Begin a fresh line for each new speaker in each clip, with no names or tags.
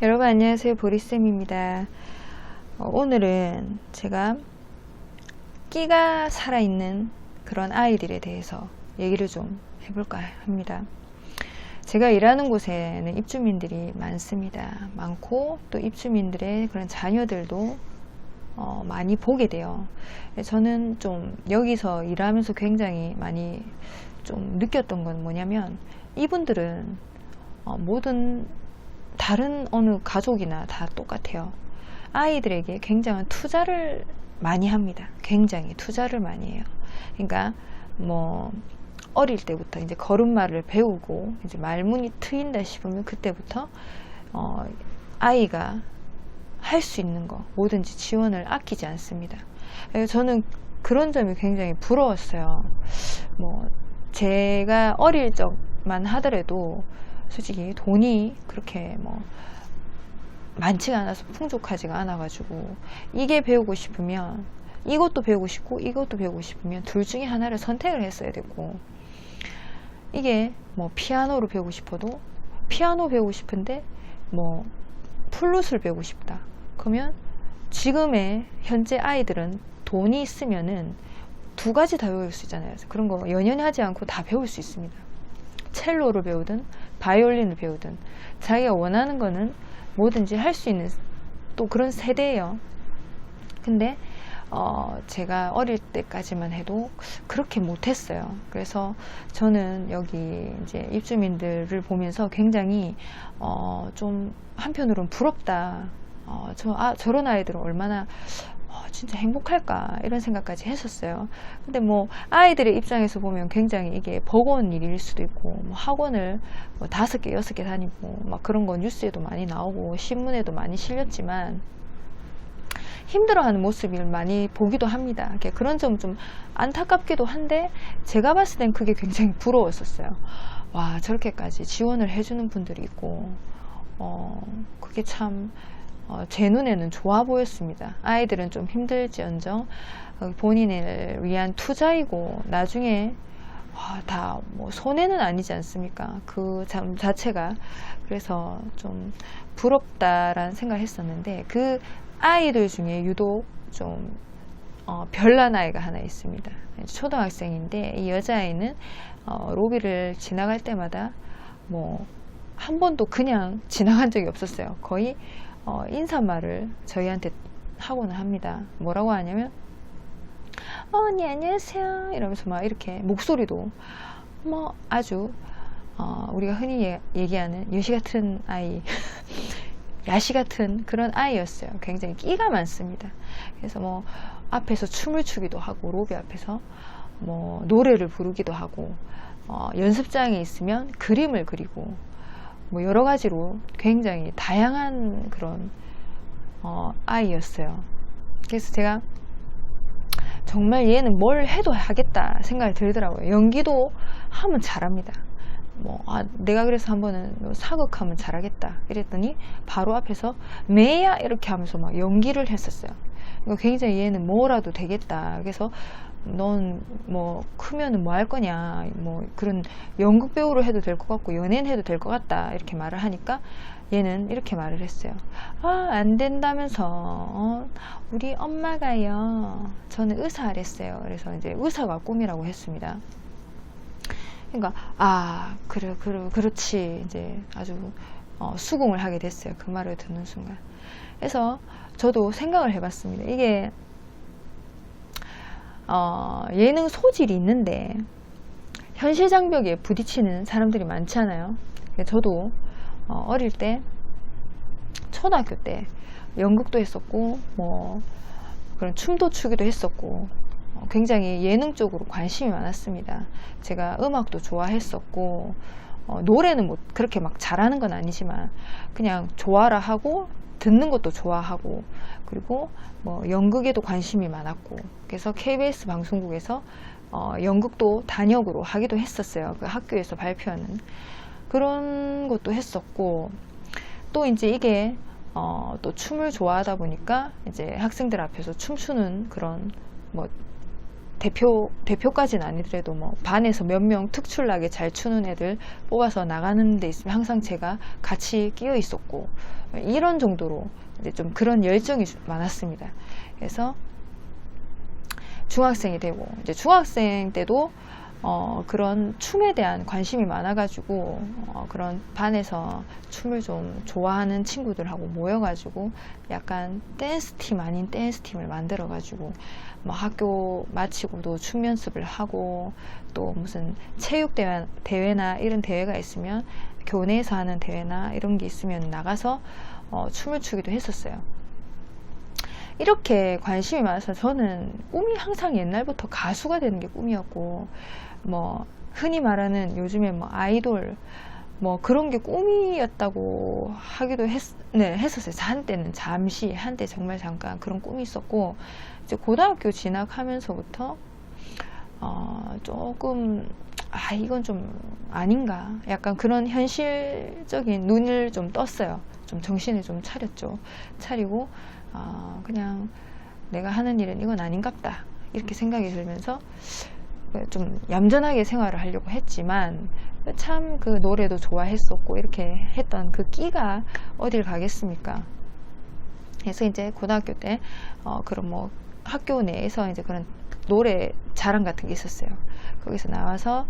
여러분 안녕하세요, 보리쌤입니다. 오늘은 제가 끼가 살아있는 그런 아이들에 대해서 얘기를 좀 해볼까 합니다. 제가 일하는 곳에는 입주민들이 많습니다. 많고 또 입주민들의 그런 자녀들도 많이 보게 돼요. 저는 좀 여기서 일하면서 굉장히 많이 좀 느꼈던 건 뭐냐면, 이분들은 모든 다른 어느 가족이나 다 똑같아요. 아이들에게 굉장한 투자를 많이 합니다. 굉장히 투자를 많이 해요. 그러니까 뭐 어릴 때부터 이제 걸음마를 배우고 이제 말문이 트인다 싶으면 그때부터 아이가 할 수 있는 거 뭐든지 지원을 아끼지 않습니다. 저는 그런 점이 굉장히 부러웠어요. 뭐 제가 어릴 적만 하더라도 솔직히 돈이 그렇게 뭐 많지가 않아서 풍족하지가 않아 가지고, 이게 배우고 싶으면 이것도 배우고 싶고 이것도 배우고 싶으면 둘 중에 하나를 선택을 했어야 되고, 이게 뭐 피아노를 배우고 싶어도 피아노 배우고 싶은데 뭐 플룻을 배우고 싶다 그러면, 지금의 현재 아이들은 돈이 있으면은 두 가지 다 배울 수 있잖아요. 그런 거 연연히 하지 않고 다 배울 수 있습니다. 첼로를 배우든 바이올린을 배우든 자기가 원하는 거는 뭐든지 할 수 있는 또 그런 세대예요. 근데 제가 어릴 때까지만 해도 그렇게 못했어요. 그래서 저는 여기 이제 입주민들을 보면서 굉장히 좀 한편으로는 부럽다. 저런 아이들은 얼마나 진짜 행복할까 이런 생각까지 했었어요. 근데 뭐 아이들의 입장에서 보면 굉장히 이게 버거운 일일 수도 있고, 뭐 학원을 뭐 5개 6개 다니고 막 그런 거 뉴스에도 많이 나오고 신문에도 많이 실렸지만 힘들어하는 모습을 많이 보기도 합니다. 그런 점은 좀 안타깝기도 한데, 제가 봤을 땐 그게 굉장히 부러웠었어요. 와, 저렇게까지 지원을 해주는 분들이 있고, 그게 참 제 눈에는 좋아 보였습니다. 아이들은 좀 힘들지언정 본인을 위한 투자이고, 나중에 다 뭐 손해는 아니지 않습니까? 그 점 자체가. 그래서 좀 부럽다라는 생각을 했었는데, 그 아이들 중에 유독 좀 별난 아이가 하나 있습니다. 초등학생인데, 이 여자아이는 로비를 지나갈 때마다 뭐 한 번도 그냥 지나간 적이 없었어요. 거의 인사말을 저희한테 하고는 합니다. 뭐라고 하냐면, 언니 안녕하세요 이러면서 막 이렇게 목소리도 뭐 아주 우리가 흔히 얘기하는 유시 같은 아이 야시 같은 그런 아이였어요. 굉장히 끼가 많습니다. 그래서 뭐 앞에서 춤을 추기도 하고, 로비 앞에서 뭐 노래를 부르기도 하고, 연습장에 있으면 그림을 그리고, 뭐 여러 가지로 굉장히 다양한 그런 아이였어요. 그래서 제가 정말 얘는 뭘 해도 하겠다 생각이 들더라고요. 연기도 하면 잘합니다. 뭐 내가 그래서 한 번은 사극하면 잘하겠다 이랬더니 바로 앞에서 매야 이렇게 하면서 막 연기를 했었어요. 그러니까 굉장히 얘는 뭐라도 되겠다. 그래서 넌 뭐 크면은 뭐 할 거냐, 뭐 그런 연극 배우로 해도 될 것 같고 연예인 해도 될 것 같다 이렇게 말을 하니까, 얘는 이렇게 말을 했어요. 안 된다면서 우리 엄마가요, 저는 의사 하랬어요. 그래서 이제 의사가 꿈이라고 했습니다. 그러니까 그렇지 이제 아주 수긍을 하게 됐어요. 그 말을 듣는 순간. 그래서 저도 생각을 해봤습니다. 이게 예능 소질이 있는데 현실 장벽에 부딪히는 사람들이 많잖아요. 저도 어릴 때 초등학교 때 연극도 했었고 뭐 그런 춤도 추기도 했었고, 굉장히 예능 쪽으로 관심이 많았습니다. 제가 음악도 좋아했었고, 노래는 뭐 그렇게 막 잘하는 건 아니지만 그냥 좋아라 하고 듣는 것도 좋아하고, 그리고 뭐 연극에도 관심이 많았고, 그래서 KBS 방송국에서 연극도 단역으로 하기도 했었어요. 그 학교에서 발표하는 그런 것도 했었고, 또 이제 이게 또 춤을 좋아하다 보니까 이제 학생들 앞에서 춤추는 그런 뭐 대표까지는 아니더라도 뭐 반에서 몇 명 특출나게 잘 추는 애들 뽑아서 나가는 데 있으면 항상 제가 같이 끼어 있었고, 이런 정도로 이제 좀 그런 열정이 많았습니다. 그래서 중학생이 되고, 이제 중학생 때도 그런 춤에 대한 관심이 많아가지고 그런 반에서 춤을 좀 좋아하는 친구들하고 모여가지고 약간 댄스팀 아닌 댄스팀을 만들어가지고 뭐 학교 마치고도 춤 연습을 하고, 또 무슨 체육대회나 이런 대회가 있으면 교내에서 하는 대회나 이런 게 있으면 나가서 춤을 추기도 했었어요. 이렇게 관심이 많아서 저는 꿈이 항상 옛날부터 가수가 되는 게 꿈이었고, 뭐 흔히 말하는 요즘에 뭐 아이돌 뭐 그런 게 꿈이었다고 하기도 했었어요. 한때 정말 잠깐 그런 꿈이 있었고, 이제 고등학교 진학하면서부터 조금 이건 좀 아닌가, 약간 그런 현실적인 눈을 좀 떴어요. 좀 정신을 좀 차리고 그냥 내가 하는 일은 이건 아닌갑다, 이렇게 생각이 들면서 좀 얌전하게 생활을 하려고 했지만, 참 그 노래도 좋아했었고 이렇게 했던 그 끼가 어딜 가겠습니까? 그래서 이제 고등학교 때 그런 뭐 학교 내에서 이제 그런 노래 자랑 같은 게 있었어요. 거기서 나와서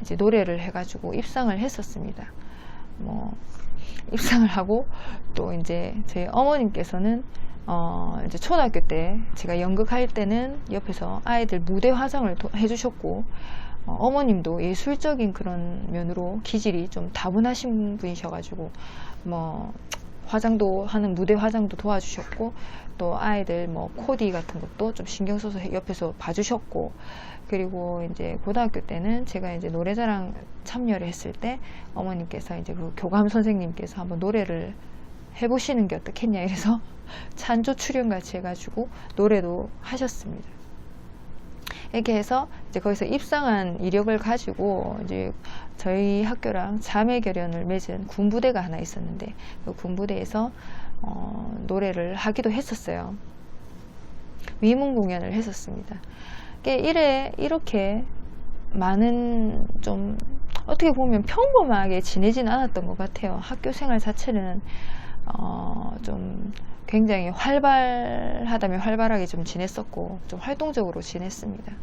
이제 노래를 해가지고 입상을 했었습니다. 뭐 입상을 하고, 또 이제 저희 어머님께서는 이제 초등학교 때 제가 연극할 때는 옆에서 아이들 무대 화장을 해주셨고, 어머님도 예술적인 그런 면으로 기질이 좀 다분하신 분이셔가지고 뭐 무대 화장도 도와주셨고, 또 아이들 뭐 코디 같은 것도 좀 신경 써서 옆에서 봐주셨고, 그리고 이제 고등학교 때는 제가 이제 노래자랑 참여를 했을 때 어머님께서 이제 그 교감 선생님께서 한번 노래를 해보시는 게 어떻겠냐 이래서 찬조 출연 같이 해가지고 노래도 하셨습니다. 이렇게 해서 이제 거기서 입상한 이력을 가지고 이제 저희 학교랑 자매결연을 맺은 군부대가 하나 있었는데, 그 군부대에서 노래를 하기도 했었어요. 위문 공연을 했었습니다. 이렇게 많은, 좀 어떻게 보면 평범하게 지내진 않았던 것 같아요. 학교 생활 자체는 좀 굉장히 활발하다면 활발하게 좀 지냈었고, 좀 활동적으로 지냈습니다.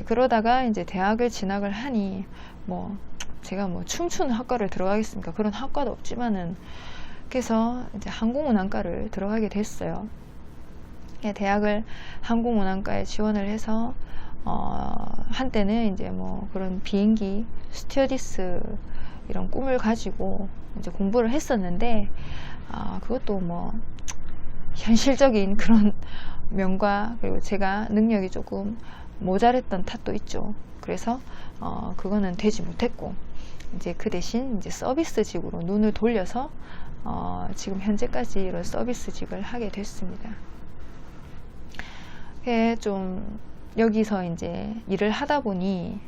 그러다가 이제 대학을 진학을 하니, 뭐 제가 뭐 춤추는 학과를 들어가겠습니까? 그런 학과도 없지만은, 그래서 이제 항공운항과를 들어가게 됐어요. 대학을 항공운항과에 지원을 해서 한때는 이제 뭐 그런 비행기 스튜어디스 이런 꿈을 가지고 이제 공부를 했었는데, 그것도 뭐 현실적인 그런 면과, 그리고 제가 능력이 조금 모자랬던 탓도 있죠. 그래서 그거는 되지 못했고, 이제 그 대신 이제 서비스직으로 눈을 돌려서 지금 현재까지 이런 서비스직을 하게 됐습니다. 좀 여기서 이제 일을 하다 보니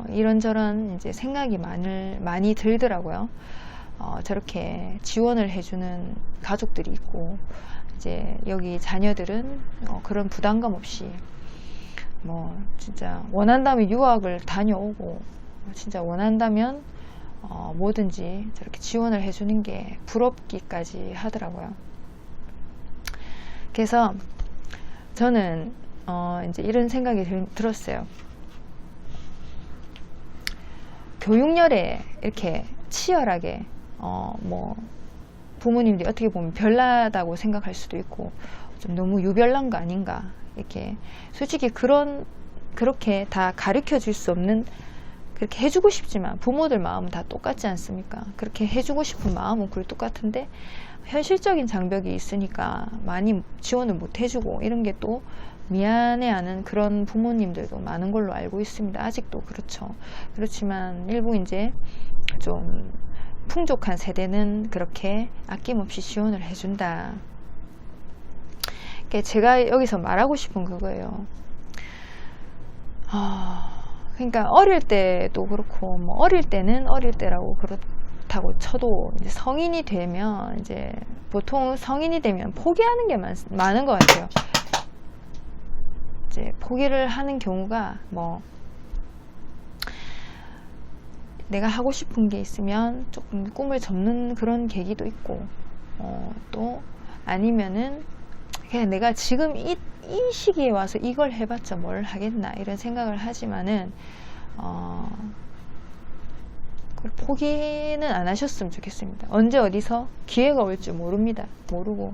이런저런 이제 생각이 많이 들더라고요. 저렇게 지원을 해주는 가족들이 있고, 이제 여기 자녀들은 그런 부담감 없이 뭐 진짜 원한다면 유학을 다녀오고, 진짜 원한다면 뭐든지 저렇게 지원을 해주는 게 부럽기까지 하더라고요. 그래서 저는 이제 이런 생각이 들었어요. 교육열에 이렇게 치열하게 뭐 부모님들이 어떻게 보면 별나다고 생각할 수도 있고, 좀 너무 유별난 거 아닌가, 이렇게 솔직히 그렇게 다 가르쳐 줄 수 없는, 그렇게 해주고 싶지만 부모들 마음은 다 똑같지 않습니까? 그렇게 해주고 싶은 마음은 똑같은데 현실적인 장벽이 있으니까 많이 지원을 못 해주고, 이런 게 또 미안해하는 그런 부모님들도 많은 걸로 알고 있습니다. 아직도 그렇죠. 그렇지만 일부 이제 좀 풍족한 세대는 그렇게 아낌없이 지원을 해준다. 제가 여기서 말하고 싶은 그거예요. 그러니까 어릴 때도 그렇고, 뭐 어릴 때는 어릴 때라고 그렇다고 쳐도, 이제 성인이 되면 이제 보통 성인이 되면 포기하는 게 많은 것 같아요. 이제 포기를 하는 경우가 뭐 내가 하고 싶은 게 있으면 조금 꿈을 접는 그런 계기도 있고, 또 아니면은 그냥 내가 지금 이 시기에 와서 이걸 해봤자 뭘 하겠나 이런 생각을 하지만은 포기는 안 하셨으면 좋겠습니다. 언제 어디서 기회가 올 줄 모릅니다. 모르고.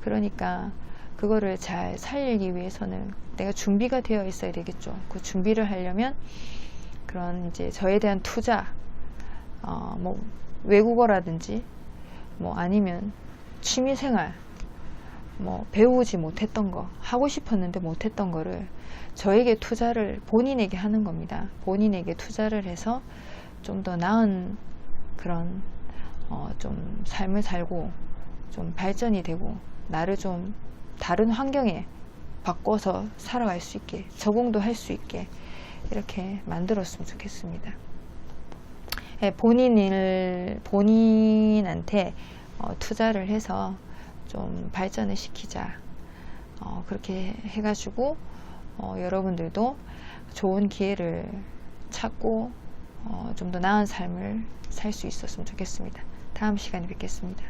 그러니까 그거를 잘 살리기 위해서는 내가 준비가 되어 있어야 되겠죠. 그 준비를 하려면 그런 이제 저에 대한 투자, 뭐 외국어라든지 뭐 아니면 취미생활, 뭐 배우지 못했던 거, 하고 싶었는데 못했던 거를 저에게 투자를 본인에게 하는 겁니다. 본인에게 투자를 해서 좀 더 나은 그런 좀 삶을 살고 좀 발전이 되고 나를 좀 다른 환경에 바꿔서 살아갈 수 있게, 적응도 할 수 있게 이렇게 만들었으면 좋겠습니다. 예, 본인한테 투자를 해서 좀 발전을 시키자. 그렇게 해가지고 여러분들도 좋은 기회를 찾고 좀 더 나은 삶을 살 수 있었으면 좋겠습니다. 다음 시간에 뵙겠습니다.